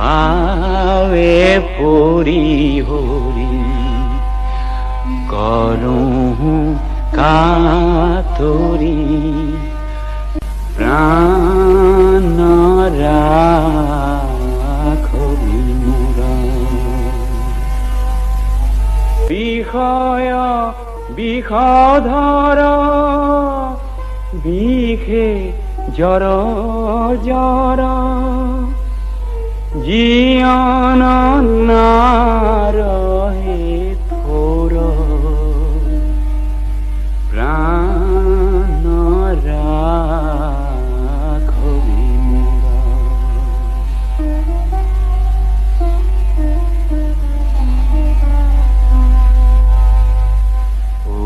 পাৱে পৰি হৰি কৰোঁ কাতৰি প্ৰাণ ৰাখবি মোৰা বিষয় বিষধৰ বিষে জৰ জৰ জীয়ন নাৰহে থোৰ প্ৰাণ ৰাখবি মোৰা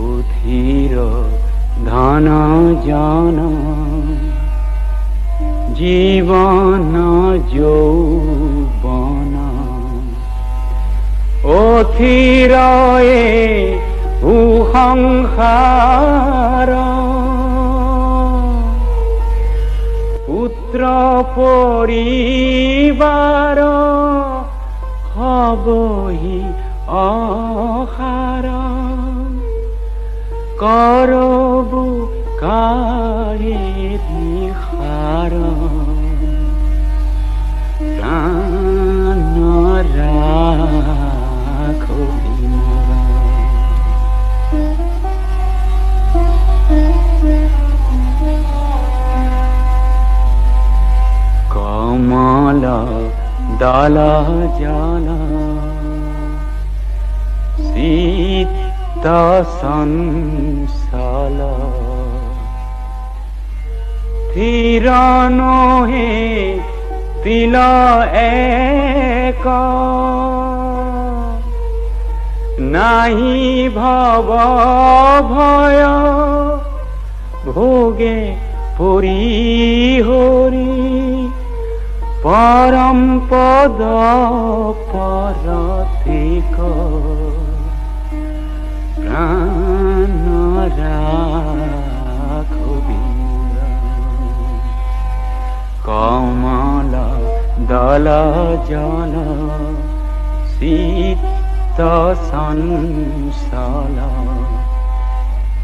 উঠিৰ ধন জন জীবন যৌবন অথিৰয়ে সংসাৰ পুত্ৰ পৰিবাৰ হবহি অসাৰ কৰবো কাঢ়ি দিশাৰ প্ৰাণ ৰাখবি মোৰা কমল দল জল চিত্ত চঞ্চল স্থিৰ নহে তিল এক নাহি ভৱ ভয় ভোগে পৰি হৰি পৰম পদ পৰতিক প্ৰাণ ৰাখবি কমল দল জল চিত্ত চঞ্চল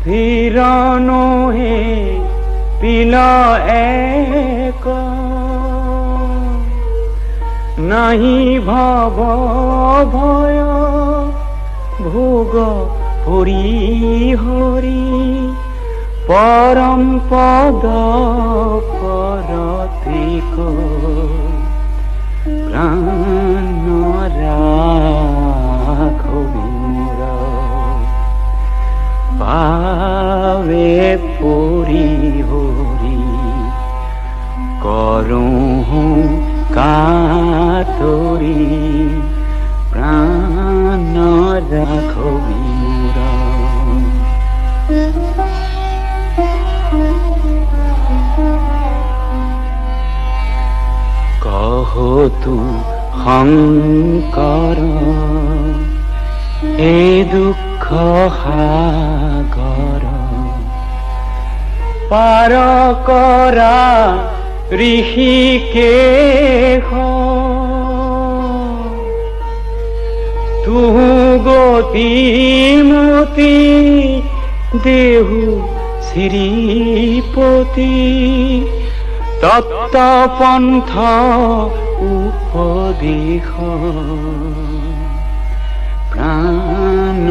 স্থিৰ নহে তিল এক নাহি ভৱ ভয় ভোগ পৰি হৰি পৰম পদ পৰতিক প্ৰাণ ৰাখবি মোৰা পাৱে পৰি হৰি কৰোঁ কাতৰি প্ৰাণ ৰাখবি মোৰা কহতু শংকৰ এই দুখ সাগৰ পাৰ কৰা ঋষিকেশ তুহু গতি মতি দেহু শ্ৰীপতি তত্ত পন্থ উপদেশ প্ৰাণ